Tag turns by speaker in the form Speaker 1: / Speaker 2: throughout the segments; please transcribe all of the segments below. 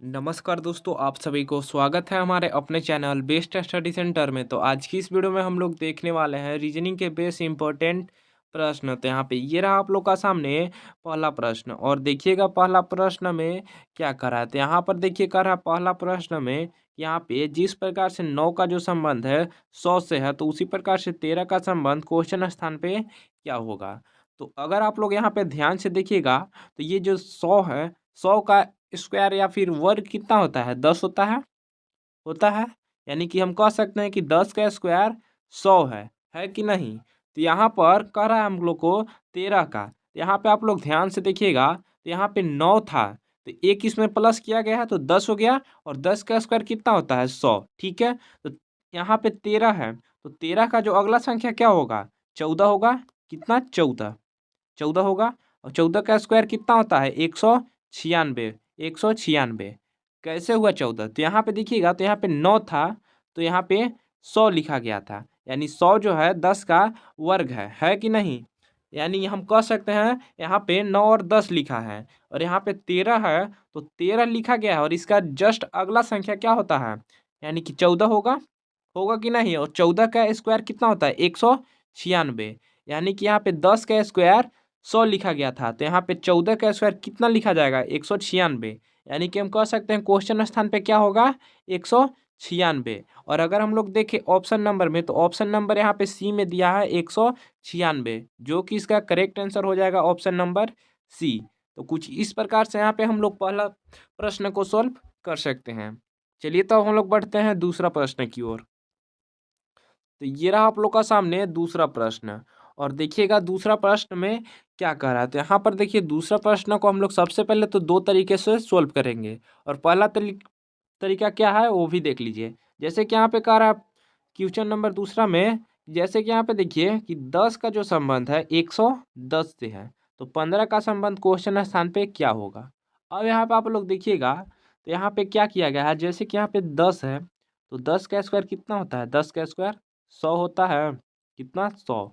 Speaker 1: नमस्कार दोस्तों, आप सभी को स्वागत है हमारे अपने चैनल बेस्ट स्टडी सेंटर में। तो आज की इस वीडियो में हम लोग देखने वाले हैं रीजनिंग के बेस इंपॉर्टेंट प्रश्न। तो यहाँ पे ये रहा आप लोग का सामने पहला प्रश्न, और देखिएगा पहला प्रश्न में क्या करा है। तो यहाँ पर देखिए कर रहा है पहला प्रश्न में, यहाँ पे जिस प्रकार से 9 का जो संबंध है 100 से है, तो उसी प्रकार से 13 का संबंध क्वेश्चन स्थान पे क्या होगा। तो अगर आप लोग यहाँ पे ध्यान से देखिएगा, तो ये जो 100 है, 100 का स्क्वायर या फिर वर्ग कितना होता है? 10 होता है। यानी कि हम कह सकते हैं कि 10 का स्क्वायर 100 है कि नहीं? तो यहाँ पर कह रहा है हम लोग को 13 का। यहाँ पे आप लोग ध्यान से देखिएगा, तो यहाँ पे 9 था, तो एक इसमें प्लस किया गया है तो 10 हो गया, और 10 का स्क्वायर कितना होता है? 100। ठीक है, तो यहाँ पे 13 है, तो 13 का जो अगला संख्या क्या होगा? 14 होगा। कितना? 14। 14 होगा। और 14 का स्क्वायर कितना होता है? 196। 196 कैसे हुआ 14? तो यहाँ पे देखिएगा, तो यहाँ पे 9 था, तो यहाँ पे 100 लिखा गया था। यानी 100 जो है 10 का वर्ग है कि नहीं? यानी हम कह सकते हैं यहाँ पे 9 और 10 लिखा है, और यहाँ पे 13 है, तो 13 लिखा गया है, और इसका जस्ट अगला संख्या क्या होता है? यानी कि 14 होगा। होगा कि नहीं? और 14 का स्क्वायर कितना होता है? 196। यानी कि यहाँ पे 10 का स्क्वायर 100 लिखा गया था, तो यहाँ पे 14 का स्क्वायर कितना लिखा जाएगा? 196। यानी कि हम कह सकते हैं क्वेश्चन स्थान पे क्या होगा? 196। और अगर हम लोग देखें ऑप्शन नंबर में, तो ऑप्शन नंबर यहाँ पे सी में दिया है 196, जो कि इसका करेक्ट आंसर हो जाएगा ऑप्शन नंबर सी। तो कुछ इस प्रकार से यहाँ पे हम लोग पहला प्रश्न को सॉल्व कर सकते हैं। चलिए तो हम लोग बढ़ते हैं दूसरा प्रश्न की ओर। तो ये रहा आप लोग का सामने दूसरा प्रश्न, और देखिएगा दूसरा प्रश्न में क्या कह रहा है। तो यहाँ पर देखिए दूसरा प्रश्न को हम लोग सबसे पहले तो दो तरीके से सॉल्व करेंगे, और पहला तरीका क्या है वो भी देख लीजिए। जैसे कि यहाँ पे कह रहा है क्वेश्चन नंबर दूसरा में, जैसे कि यहाँ पे देखिए कि 10 का जो संबंध है 110 से है, तो 15 का संबंध क्वेश्चन स्थान पे क्या होगा। अब यहाँ पे आप लोग देखिएगा, तो यहाँ पे क्या किया गया है, जैसे कि यहाँ पे 10 है, तो 10 का स्क्वायर कितना होता है? 10 का स्क्वायर 100 होता है। कितना? 100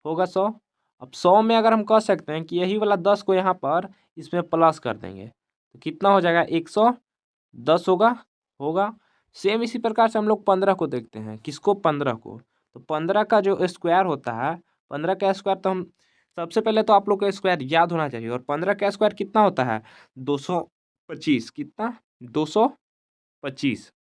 Speaker 1: होगा। 100। अब 100 में अगर हम कह सकते हैं कि यही वाला 10 को यहाँ पर इसमें प्लस कर देंगे, तो कितना हो जाएगा? 110 होगा। होगा। सेम इसी प्रकार से हम लोग 15 को देखते हैं। किसको? 15 को। तो 15 का जो स्क्वायर होता है, 15 का स्क्वायर, तो हम सबसे पहले तो आप लोग को स्क्वायर याद होना चाहिए, और 15 का स्क्वायर कितना होता है? 225। कितना? 225।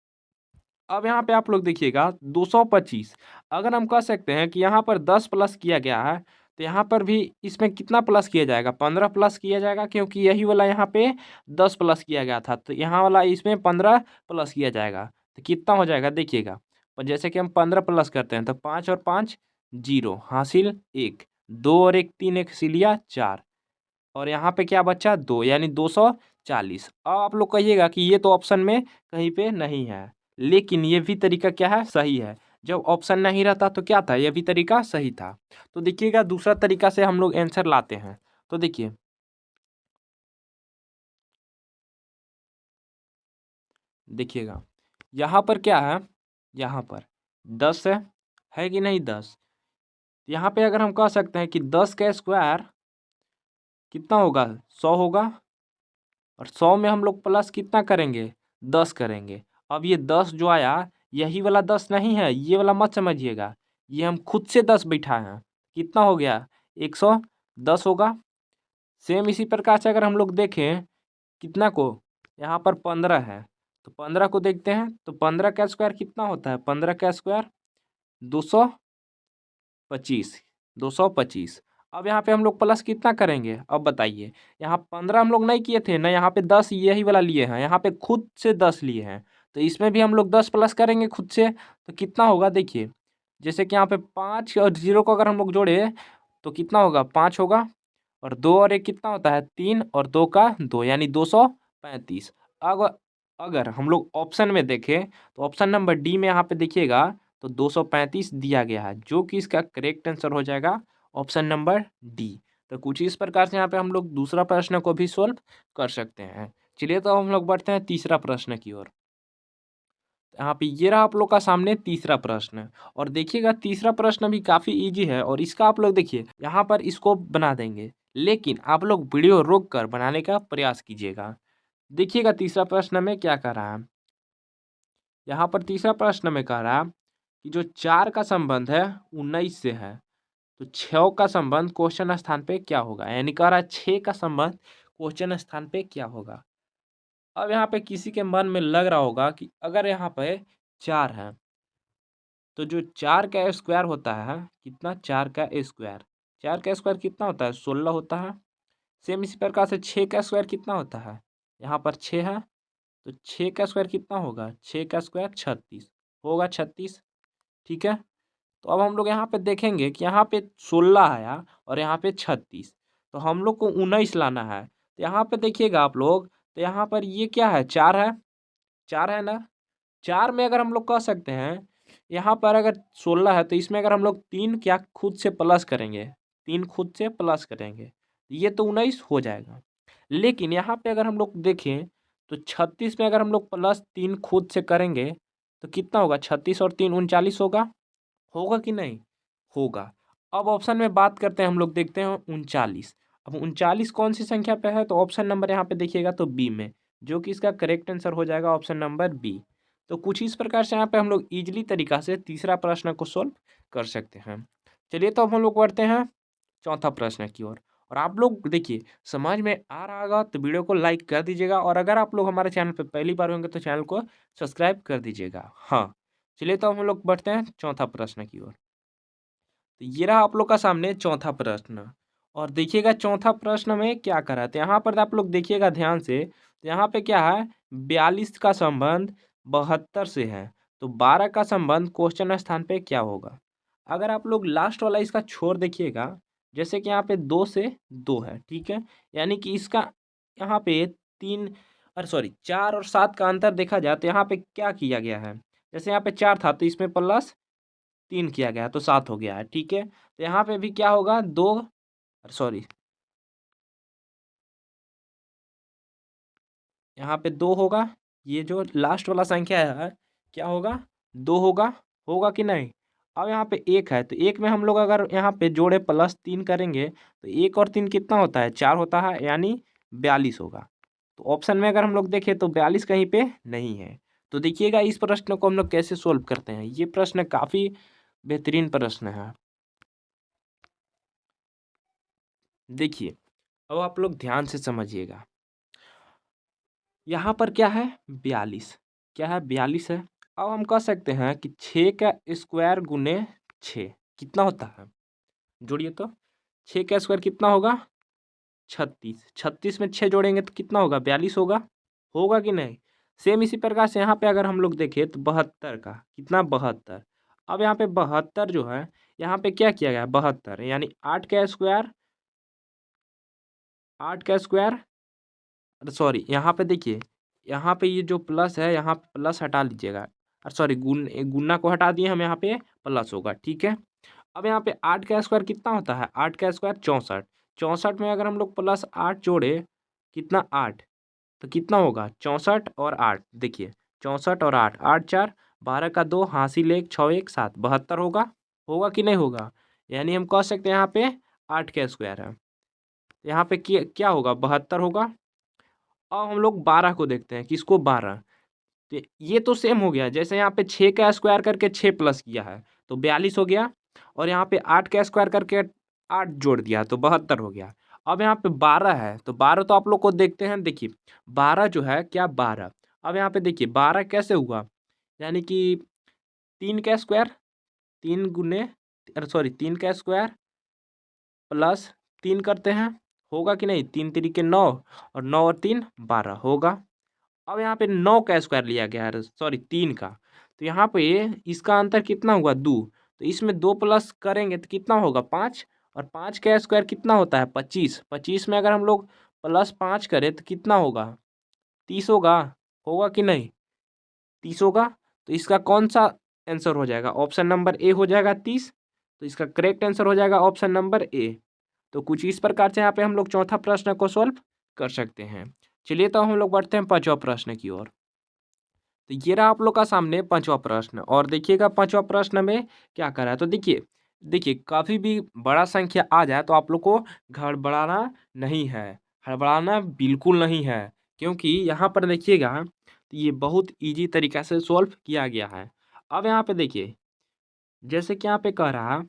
Speaker 1: अब यहाँ पे आप लोग देखिएगा 225, अगर हम कह सकते हैं कि यहाँ पर 10 प्लस किया गया है, तो यहाँ पर भी इसमें कितना प्लस किया जाएगा? 15 प्लस किया जाएगा, क्योंकि यही वाला यहाँ पे 10 प्लस किया गया था, तो यहाँ वाला इसमें 15 प्लस किया जाएगा। तो कितना हो जाएगा देखिएगा। पर जैसे कि हम 15 प्लस करते हैं, तो 5 और 5 0 हासिल 1, 2 और 1 3, एक सिलिया 4, और यहाँ पे क्या बचा? 2, यानी 240। अब आप लोग कहिएगा कि ये तो ऑप्शन में कहीं पे नहीं है, लेकिन ये भी तरीका क्या है? सही है। जब ऑप्शन नहीं रहता तो क्या था? ये भी तरीका सही था। तो देखिएगा दूसरा तरीका से हम लोग आंसर लाते हैं। तो देखिए, देखिएगा यहाँ पर क्या है? यहाँ पर 10 है कि नहीं? 10। यहाँ पे अगर हम कह सकते हैं कि 10 का स्क्वायर कितना होगा? 100 होगा। और 100 में हम लोग प्लस कितना करेंगे? 10 करेंगे। अब ये 10 जो आया, यही वाला 10 नहीं है, ये वाला मत समझिएगा, ये हम खुद से 10 बैठा है। कितना हो गया? 110 होगा। सेम इसी प्रकार से अगर हम लोग देखें कितना को, यहाँ पर 15 है, तो 15 को देखते हैं, तो 15 का स्क्वायर कितना होता है? 15 का स्क्वायर 225। 225। अब यहाँ पे हम लोग प्लस कितना करेंगे? अब बताइए। यहाँ 15 हम लोग नहीं किए थे ना, यहाँ पे 10 यही वाला लिए हैं, यहाँ पे खुद से 10 लिए हैं, तो इसमें भी हम लोग 10 प्लस करेंगे खुद से, तो कितना होगा देखिए। जैसे कि यहाँ पे 5 और 0 को अगर हम लोग जोड़े, तो कितना होगा? 5 होगा। और 2 और 1 कितना होता है? 3, और 2 का 2, यानी 235। अब अगर हम लोग ऑप्शन में देखें, तो ऑप्शन नंबर डी में यहाँ पे देखिएगा, तो 235 दिया गया है, जो कि इसका करेक्ट आंसर हो जाएगा ऑप्शन नंबर डी। तो कुछ इस प्रकार से यहाँ पे हम लोग दूसरा प्रश्न को भी सोल्व कर सकते हैं। चलिए तो हम लोग बढ़ते हैं तीसरा प्रश्न की ओर। यहाँ पे ये रहा आप लोग का सामने तीसरा प्रश्न, और देखिएगा तीसरा प्रश्न भी काफ़ी इजी है, और इसका आप लोग देखिए यहाँ पर इसको बना देंगे, लेकिन आप लोग वीडियो रोक कर बनाने का प्रयास कीजिएगा। देखिएगा तीसरा प्रश्न में क्या कह रहा है। यहाँ पर तीसरा प्रश्न में कह रहा है कि जो 4 का संबंध है 19 से है, तो 6 का संबंध क्वेश्चन स्थान पे क्या होगा? यानी कह रहा है 6 का संबंध क्वेश्चन स्थान पे क्या होगा? अब यहाँ पे किसी के मन में लग रहा होगा कि अगर यहाँ पे 4 है, तो जो 4 का स्क्वायर होता है कितना? 4 का स्क्वायर, 4 का स्क्वायर कितना होता है? 16 होता है। सेम इसी प्रकार से 6 का स्क्वायर कितना होता है? यहाँ पर 6 है, तो 6 का स्क्वायर कितना होगा? 6 का स्क्वायर 36 होगा, 36। ठीक है। तो अब हम लोग यहाँ पे देखेंगे कि यहाँ पे 16 आया और यहाँ पे 36, तो हम लोग को 19 लाना है। तो यहाँ पे देखिएगा आप लोग, तो यहाँ पर ये क्या है? 4 है, 4 है ना। 4 में अगर हम लोग कह सकते हैं, यहाँ पर अगर 16 है तो इसमें अगर हम लोग 3 क्या खुद से प्लस करेंगे, 3 खुद से प्लस करेंगे, ये तो 19 हो जाएगा। लेकिन यहाँ पे अगर हम लोग देखें तो 36 में अगर हम लोग प्लस 3 खुद से करेंगे तो कितना होगा? 36 और 3 39 होगा। होगा कि नहीं? होगा। अब ऑप्शन में बात करते हैं हम लोग, देखते हैं 39। अब 39 कौन सी संख्या पे है? तो ऑप्शन नंबर यहाँ पे देखिएगा तो बी में, जो कि इसका करेक्ट आंसर हो जाएगा ऑप्शन नंबर बी। तो कुछ इस प्रकार से यहाँ पे हम लोग ईजिली तरीका से तीसरा प्रश्न को सॉल्व कर सकते हैं। चलिए तो अब हम लोग बढ़ते हैं चौथा प्रश्न की ओर। और आप लोग देखिए समझ में आ रहा होगा तो वीडियो को लाइक कर दीजिएगा, और अगर आप लोग हमारे चैनल पे पहली बार होंगे तो चैनल को सब्सक्राइब कर दीजिएगा। हाँ, चलिए तो हम लोग बढ़ते हैं चौथा प्रश्न की ओर। तो ये रहा आप लोग का सामने चौथा प्रश्न। और देखिएगा चौथा प्रश्न में क्या करा है। तो यहाँ पर आप लोग देखिएगा ध्यान से, तो यहाँ पे क्या है? 42 का संबंध 72 से है, तो 12 का संबंध क्वेश्चन स्थान पे क्या होगा? अगर आप लोग लास्ट वाला इसका छोर देखिएगा, जैसे कि यहाँ पे 2 से 2 है, ठीक है, यानी कि इसका यहाँ पे 3, अरे सॉरी 4 और 7 का अंतर देखा जाए तो यहाँ पे क्या किया गया है? जैसे यहाँ पे 4 था तो इसमें प्लस 3 किया गया है तो 7 हो गया है, ठीक है। तो यहाँ पे भी क्या होगा? 2, सॉरी, यहाँ पे 2 होगा। ये जो लास्ट वाला संख्या है क्या होगा? 2 होगा। होगा कि नहीं? अब यहाँ पे 1 है, तो 1 में हम लोग अगर यहाँ पे जोड़े प्लस 3 करेंगे तो 1 और 3 कितना होता है? 4 होता है, यानी 42 होगा। तो ऑप्शन में अगर हम लोग देखें तो 42 कहीं पे नहीं है। तो देखिएगा इस प्रश्न को हम लोग कैसे सोल्व करते हैं। ये प्रश्न काफ़ी बेहतरीन प्रश्न है। देखिए, अब आप लोग ध्यान से समझिएगा। यहाँ पर क्या है? 42। क्या है? 42 है। अब हम कह सकते हैं कि 6 का स्क्वायर गुने 6 कितना होता है? जोड़िए तो। 6 का स्क्वायर कितना होगा? 36। 36 में 6 जोड़ेंगे तो कितना होगा? 42 होगा। होगा कि नहीं? सेम इसी प्रकार से यहाँ पे अगर हम लोग देखें तो 72 का कितना? 72। अब यहाँ पे 72 जो है, यहाँ पे क्या किया गया? 72 यानी 8 का स्क्वायर, 8 का स्क्वायर, अरे सॉरी, यहाँ पे देखिए, यहाँ पे ये जो प्लस है यहाँ पे प्लस हटा लीजिएगा। अरे सॉरी, गुन्ना को हटा दिए हम, यहाँ पे प्लस होगा, ठीक है। अब यहाँ पे 8 का स्क्वायर कितना होता है? 8 का स्क्वायर 64। 64 में अगर हम लोग प्लस 8 जोड़े, कितना? 8, तो कितना होगा? 64 और 8, देखिए 64 और 8, 8 4 12 का 2, हासिल 1, 6 1 7, 72 होगा। होगा कि नहीं होगा? यानी हम कह सकते हैं यहाँ पे 8 का स्क्वायर है, यहाँ पे क्या होगा? 72 होगा। अब हम लोग 12 को देखते हैं, किसको? 12। तो ये तो सेम हो गया, जैसे यहाँ पे 6 का स्क्वायर करके 6 प्लस किया है तो 42 हो गया, और यहाँ पे 8 का स्क्वायर करके 8 जोड़ दिया तो 72 हो गया। अब यहाँ पे 12 है, तो 12 तो आप लोग को देखते हैं, देखिए 12 जो है क्या? 12। अब यहाँ पे देखिए 12 कैसे हुआ? यानी कि 3 का स्क्वायर, 3 गुने, अरे सॉरी 3 का स्क्वायर प्लस 3 करते हैं, होगा कि नहीं? 3 तिरिके 9, और 9 और 3 12 होगा। अब यहाँ पे 9 का स्क्वायर लिया गया है, सॉरी 3 का, तो यहाँ पे इसका अंतर कितना हुआ? 2, तो इसमें 2 प्लस करेंगे तो कितना होगा? 5, और 5 का स्क्वायर कितना होता है? 25। 25 में अगर हम लोग प्लस 5 करें तो कितना होगा? 30 होगा। होगा कि नहीं? 30 होगा। तो इसका कौन सा आंसर हो जाएगा? ऑप्शन नंबर ए हो जाएगा 30। तो इसका करेक्ट आंसर हो जाएगा ऑप्शन नंबर ए। तो कुछ इस प्रकार से यहाँ पे हम लोग चौथा प्रश्न को सॉल्व कर सकते हैं। चलिए तो हम लोग बढ़ते हैं पांचवा प्रश्न की ओर। तो ये रहा आप लोग का सामने पांचवा प्रश्न, और देखिएगा पांचवा प्रश्न में क्या करा है। तो देखिए, देखिए काफ़ी भी बड़ा संख्या आ जाए तो आप लोग को घबराना नहीं है, हड़बड़ाना बिल्कुल नहीं है, क्योंकि यहाँ पर देखिएगा तो ये बहुत ईजी तरीक़ा से सॉल्व किया गया है। अब यहाँ पे देखिए, जैसे कि यहाँ पे कह रहा है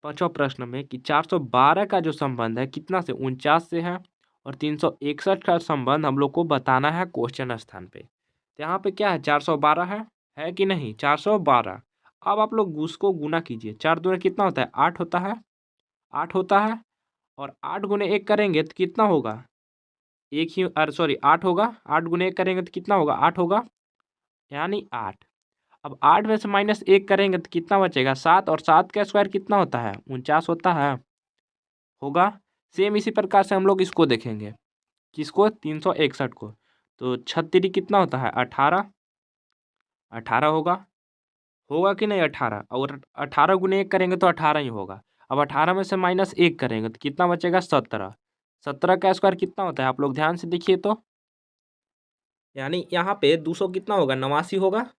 Speaker 1: 5वां प्रश्न में कि 412 का जो संबंध है कितना से 49 से है और 361 का संबंध हम लोग को बताना है क्वेश्चन स्थान पे। तो यहाँ पे क्या है 412 है कि नहीं 412। अब आप लोग उसको गुना कीजिए, 4 दूनी कितना होता है 8 होता है, 8 होता है और 8 गुने 1 करेंगे तो कितना होगा, एक ही अरे सॉरी 8 होगा, 8 गुने 1 करेंगे तो कितना होगा 8 होगा, यानी 8। अब 8 में से -1 करेंगे तो कितना बचेगा 7 और 7 का स्क्वायर कितना होता है 49 होता है, होगा। सेम इसी प्रकार से हम लोग इसको देखेंगे, किसको 361 को। तो 36 कितना होता है 18, 18 होगा, होगा कि नहीं 18 और 18 गुने 1 करेंगे तो 18 ही होगा। अब 18 में से -1 करेंगे तो कितना बचेगा 17, 17 का स्क्वायर कितना होता है आप लोग ध्यान से देखिए तो, यानी यहाँ पे 200 कितना होगा 89 होगा,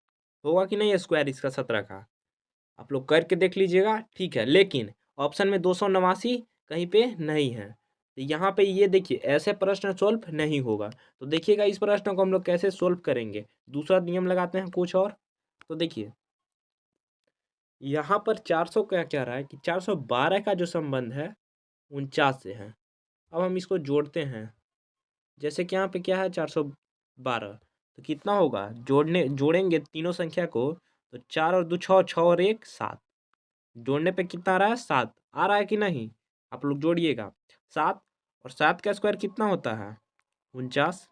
Speaker 1: होगा कि नहीं स्क्वायर इसका 17 का। आप लोग करके देख लीजिएगा, ठीक है। लेकिन ऑप्शन में 289 कहीं पे नहीं है, तो यहाँ पे ये देखिए ऐसे प्रश्न सॉल्व नहीं होगा। तो देखिएगा इस प्रश्न को हम लोग कैसे सॉल्व करेंगे। दूसरा नियम लगाते हैं कुछ और। तो देखिए यहाँ पर 400 क्या कह रहा है कि 412 का जो संबंध है 49 से है। अब हम इसको जोड़ते हैं, जैसे कि यहाँ पे क्या है 412, तो कितना होगा जोड़ेंगे तीनों संख्या को, तो 4 और 2 6, 6 और 1 7, जोड़ने पे कितना आ रहा है 7 आ रहा है कि नहीं, आप लोग जोड़िएगा 7 और 7 का स्क्वायर कितना होता है 49,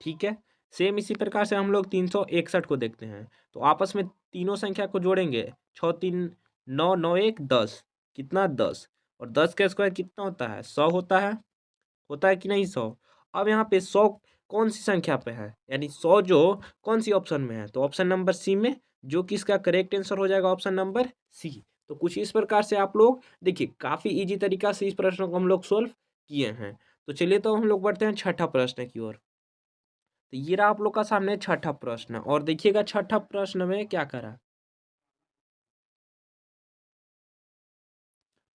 Speaker 1: ठीक है। सेम इसी प्रकार से हम लोग 361 को देखते हैं, तो आपस में तीनों संख्या को जोड़ेंगे 6 3 9 9 1 10, कितना 10 और 10 का स्क्वायर कितना होता है 100 होता है कि नहीं 100। अब यहाँ पे 100 कौन सी संख्या पे है, यानी 100 जो कौन सी ऑप्शन में है, तो ऑप्शन नंबर सी में, जो कि इसका करेक्ट आंसर हो जाएगा ऑप्शन नंबर सी। तो कुछ इस प्रकार से आप लोग देखिए काफ़ी इजी तरीका से इस प्रश्न को हम लोग सोल्व किए हैं। तो चलिए तो हम लोग बढ़ते हैं छठा प्रश्न की ओर। तो ये रहा आप लोग का सामने छठा प्रश्न, और देखिएगा छठा प्रश्न में क्या करा।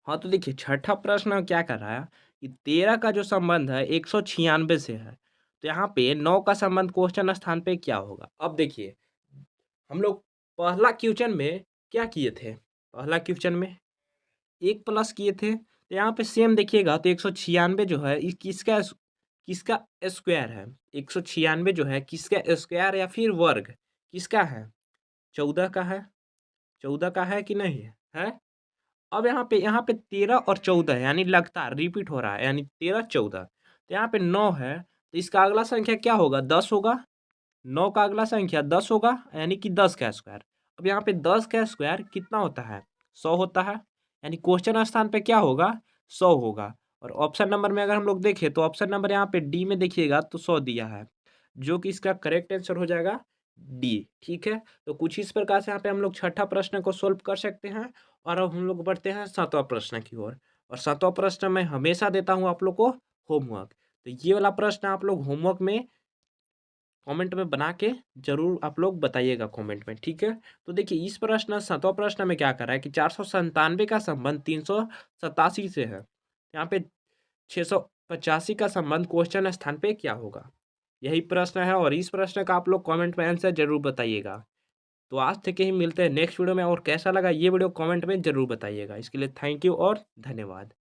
Speaker 1: हाँ तो देखिए छठा प्रश्न क्या कर रहा है कि 13 का जो संबंध है 196 से है। तो यहाँ पे 9 का संबंध क्वेश्चन स्थान पे क्या होगा। अब देखिए हम लोग पहला क्वेश्चन में क्या किए थे, पहला क्वेश्चन में 1 प्लस किए थे, तो यहाँ पे सेम देखिएगा तो 196 जो है ये किसका स्क्वायर है, 196 जो है किसका स्क्वायर या फिर वर्ग किसका है, 14 का है, 14 का है कि नहीं है। अब यहाँ पे 13 और 14 है, यानी लगातार रिपीट हो रहा है, यानी 13 14, तो यहाँ पे 9 है, तो इसका अगला संख्या क्या होगा 10 होगा, 9 का अगला संख्या 10 होगा, यानी कि 10 का स्क्वायर। अब यहाँ पे 10 का स्क्वायर कितना होता है 100 होता है, यानी क्वेश्चन स्थान पे क्या होगा 100 होगा। और ऑप्शन नंबर में अगर हम लोग देखें तो ऑप्शन नंबर यहाँ पे डी में देखिएगा तो 100 दिया है, जो कि इसका करेक्ट आंसर हो जाएगा डी, ठीक है। तो कुछ इस प्रकार से यहाँ पे हम लोग छठा प्रश्न को सोल्व कर सकते हैं। और अब हम लोग बढ़ते हैं सातवां प्रश्न की ओर। और सातवां प्रश्न में हमेशा देता हूँ आप लोग को होमवर्क, तो ये वाला प्रश्न आप लोग होमवर्क में कमेंट में बना के जरूर आप लोग बताइएगा कमेंट में, ठीक है। तो देखिए इस प्रश्न सातवां प्रश्न में क्या कर रहा है कि 497 का संबंध 387 से है, यहाँ पे 685 का संबंध क्वेश्चन स्थान पे क्या होगा, यही प्रश्न है। और इस प्रश्न का आप लोग कमेंट में आंसर जरूर बताइएगा। तो आज तक ही मिलते हैं नेक्स्ट वीडियो में, और कैसा लगा ये वीडियो कमेंट में जरूर बताइएगा। इसके लिए थैंक यू और धन्यवाद।